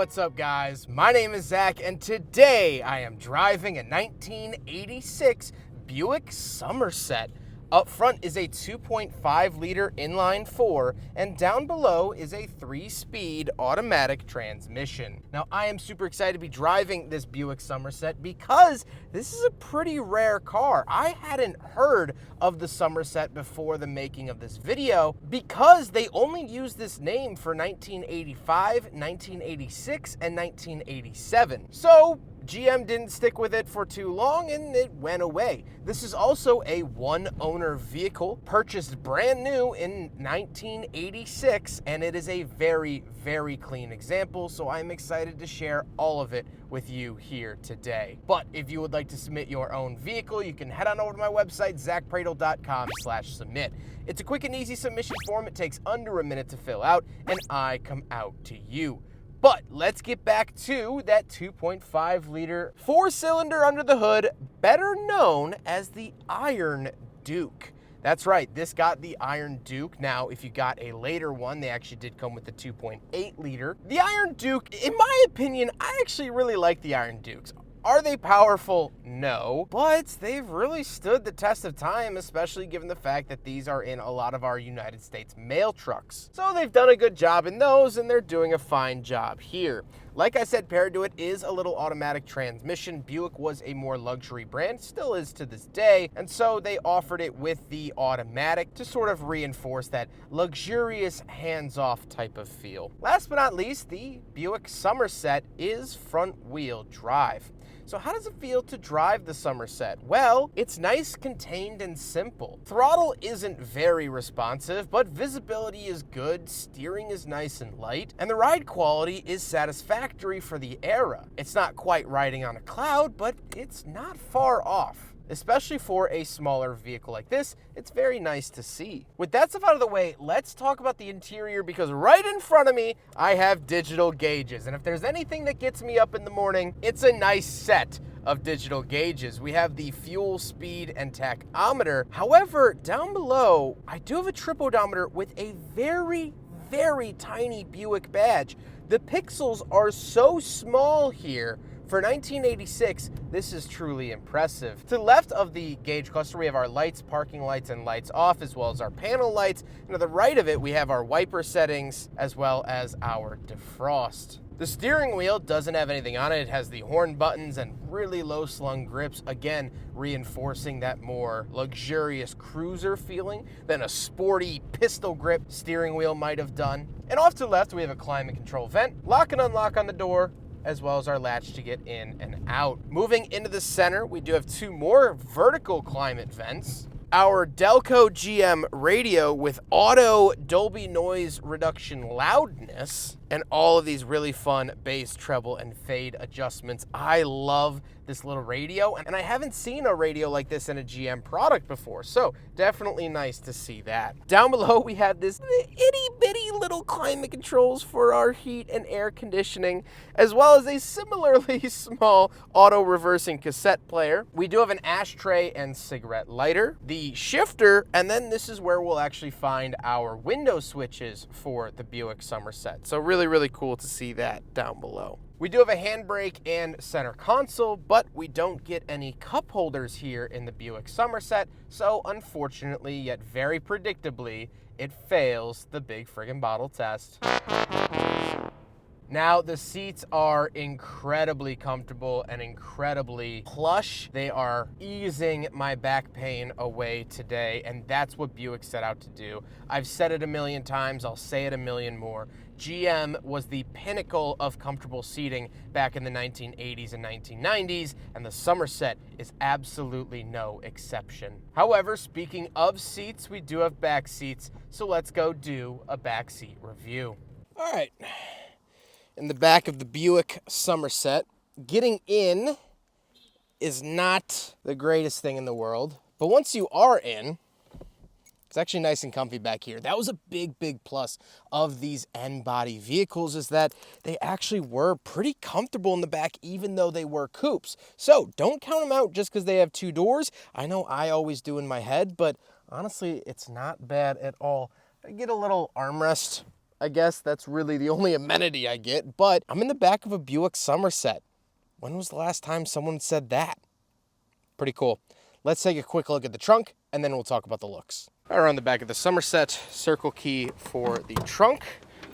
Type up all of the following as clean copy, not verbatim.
what's up guys? My name is Zach and today I am driving a 1986 Buick Somerset. Up front is a 2.5 liter inline 4 and down below is a 3-speed automatic transmission. Now I am super excited to be driving this Buick Somerset because this is a pretty rare car. I hadn't heard of the Somerset before the making of this video because they only used this name for 1985, 1986, and 1987. So GM didn't stick with it for too long and it went away. This is also a one-owner vehicle, purchased brand new in 1986, and it is a very, very clean example, so I'm excited to share all of it with you here today. But if you would like to submit your own vehicle, you can head on over to my website, zackpradel.com/submit. It's a quick and easy submission form. It takes under a minute to fill out, and I come out to you. But let's get back to that 2.5 liter 4-cylinder under the hood, better known as the Iron Duke. That's right, this got the Iron Duke. Now, if you got a later one, they actually did come with the 2.8 liter. The Iron Duke, in my opinion, I actually really like the Iron Dukes. Are they powerful? No, but they've really stood the test of time, especially given the fact that these are in a lot of our United States mail trucks. So they've done a good job in those, and they're doing a fine job here. Like I said, paired to it is a little automatic transmission. Buick was a more luxury brand, still is to this day, and so they offered it with the automatic to sort of reinforce that luxurious hands-off type of feel. Last but not least, the Buick Somerset is front-wheel drive. So how does it feel to drive the Somerset? Well, it's nice, contained, and simple. Throttle isn't very responsive, but visibility is good, steering is nice and light, and the ride quality is satisfactory for the era. It's not quite riding on a cloud, but it's not far off. Especially for a smaller vehicle like this, it's very nice to see. With that stuff out of the way, let's talk about the interior because right in front of me, I have digital gauges. And if there's anything that gets me up in the morning, it's a nice set of digital gauges. We have the fuel, speed, and tachometer. However, down below, I do have a trip odometer with a very, very tiny Buick badge. The pixels are so small here. For 1986, this is truly impressive. To the left of the gauge cluster, we have our lights, parking lights, and lights off, as well as our panel lights. And to the right of it, we have our wiper settings, as well as our defrost. The steering wheel doesn't have anything on it. It has the horn buttons and really low slung grips, again, reinforcing that more luxurious cruiser feeling than a sporty pistol grip steering wheel might have done. And off to the left, we have a climate control vent, lock and unlock on the door, as well as our latch to get in and out. Moving into the center, we do have two more vertical climate vents. Our Delco GM radio with auto Dolby noise reduction loudness, and all of these really fun bass, treble, and fade adjustments. I love this little radio, and I haven't seen a radio like this in a GM product before, so definitely nice to see that. Down below, we have this itty-bitty little climate controls for our heat and air conditioning, as well as a similarly small auto-reversing cassette player. We do have an ashtray and cigarette lighter, the shifter, and then this is where we'll actually find our window switches for the Buick Somerset. So really cool to see that down below. We do have a handbrake and center console, but we don't get any cup holders here in the Buick Somerset, so unfortunately, yet very predictably, it fails the big friggin' bottle test. Now, the seats are incredibly comfortable and incredibly plush. They are easing my back pain away today, and that's what Buick set out to do. I've said it a million times, I'll say it a million more. GM was the pinnacle of comfortable seating back in the 1980s and 1990s, and the Somerset is absolutely no exception. However, speaking of seats, we do have back seats, so let's go do a back seat review. All right. In the back of the Buick Somerset, getting in is not the greatest thing in the world, but once you are in, it's actually nice and comfy back here. That was a big plus of these N-body vehicles, is that they actually were pretty comfortable in the back, even though they were coupes. So don't count them out just because they have two doors. I know I always do in my head, but honestly, it's not bad at all. I get a little armrest I guess that's really the only amenity I get, but I'm in the back of a Buick Somerset. When was the last time someone said that? Pretty cool. Let's take a quick look at the trunk, and then we'll talk about the looks. All right, on the back of the Somerset, circle key for the trunk.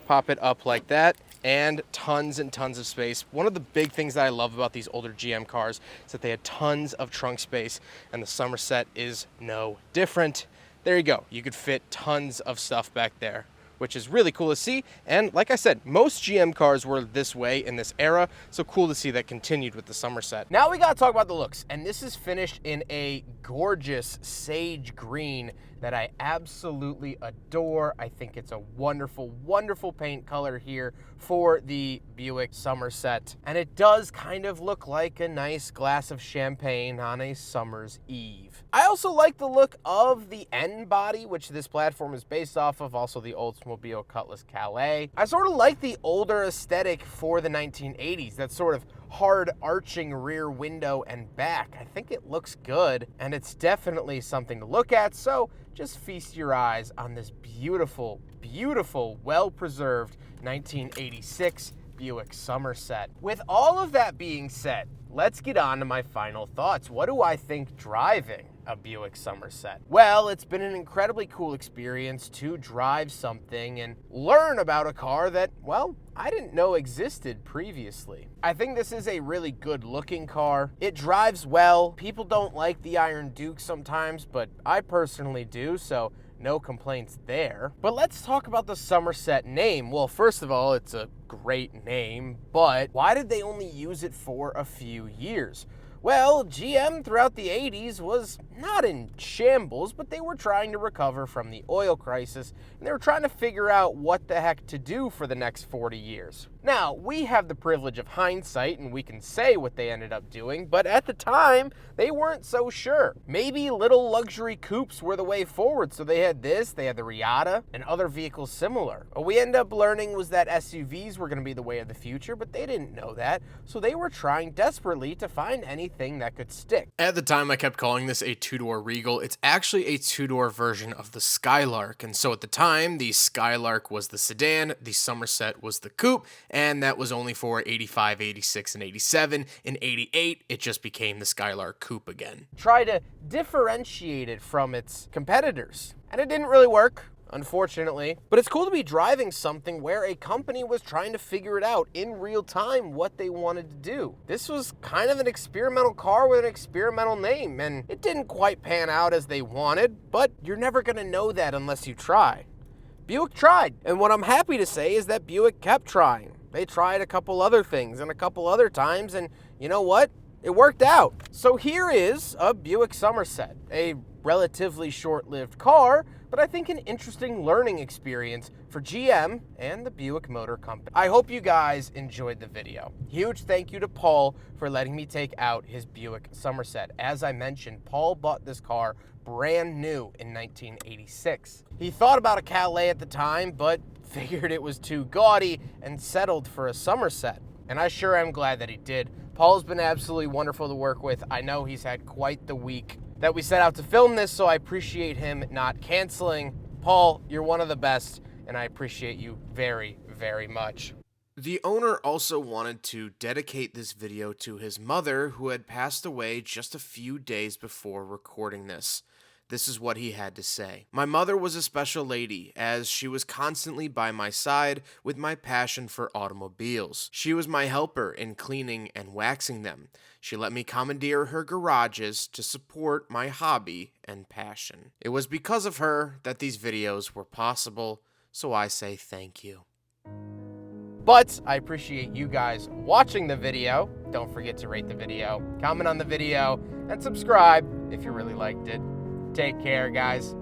Pop it up like that, and tons of space. One of the big things that I love about these older GM cars is that they had tons of trunk space, and the Somerset is no different. There you go. You could fit tons of stuff back there, which is really cool to see. And like I said, most GM cars were this way in this era, so cool to see that continued with the Somerset. Now we gotta talk about the looks, and this is finished in a gorgeous sage green that I absolutely adore. I think it's a wonderful, wonderful paint color here for the Buick Somerset. And it does kind of look like a nice glass of champagne on a summer's eve. I also like the look of the end body, which this platform is based off of, also the Oldsmobile Cutlass Calais. I sort of like the older aesthetic for the 1980s, that sort of hard arching rear window and back. I think it looks good, and it's definitely something to look at, so just feast your eyes on this beautiful, beautiful, well-preserved 1986 Buick Somerset. With all of that being said, let's get on to my final thoughts. What do I think driving a Buick Somerset? Well, it's been an incredibly cool experience to drive something and learn about a car that, well, I didn't know existed previously. I think this is a really good looking car. It drives well. People don't like the Iron Duke sometimes, but I personally do, so no complaints there. But let's talk about the Somerset name. Well, first of all, it's a great name, but why did they only use it for a few years? Well, GM throughout the 80s was not in shambles, but they were trying to recover from the oil crisis, and they were trying to figure out what the heck to do for the next 40 years. Now, we have the privilege of hindsight, and we can say what they ended up doing, but at the time, they weren't so sure. Maybe little luxury coupes were the way forward, so they had this, they had the Riata, and other vehicles similar. What we ended up learning was that SUVs were going to be the way of the future, but they didn't know that, so they were trying desperately to find anything that could stick. At the time, I kept calling this a two-door Regal. It's actually a two-door version of the Skylark, and so at the time, the Skylark was the sedan, the Somerset was the coupe, and that was only for 85, 86, and 87. In 88, it just became the Skylark Coupe again. Try to differentiate it from its competitors, and it didn't really work, unfortunately. But it's cool to be driving something where a company was trying to figure it out in real time what they wanted to do. This was kind of an experimental car with an experimental name, and it didn't quite pan out as they wanted, but you're never gonna know that unless you try. Buick tried, and what I'm happy to say is that Buick kept trying. They tried a couple other things and a couple other times, and you know what? It worked out. So here is a Buick Somerset, a relatively short-lived car, but I think an interesting learning experience for GM and the Buick Motor Company. I hope you guys enjoyed the video. Huge thank you to Paul for letting me take out his Buick Somerset. As I mentioned, Paul bought this car brand new in 1986. He thought about a Calais at the time, but figured it was too gaudy and settled for a Somerset. And I sure am glad that he did. Paul's been absolutely wonderful to work with. I know he's had quite the week that we set out to film this, so I appreciate him not canceling. Paul, you're one of the best, and I appreciate you very, very much. The owner also wanted to dedicate this video to his mother, who had passed away just a few days before recording this. This is what he had to say. My mother was a special lady, as she was constantly by my side with my passion for automobiles. She was my helper in cleaning and waxing them. She let me commandeer her garages to support my hobby and passion. It was because of her that these videos were possible, so I say thank you. But I appreciate you guys watching the video. Don't forget to rate the video, comment on the video, and subscribe if you really liked it. Take care, guys.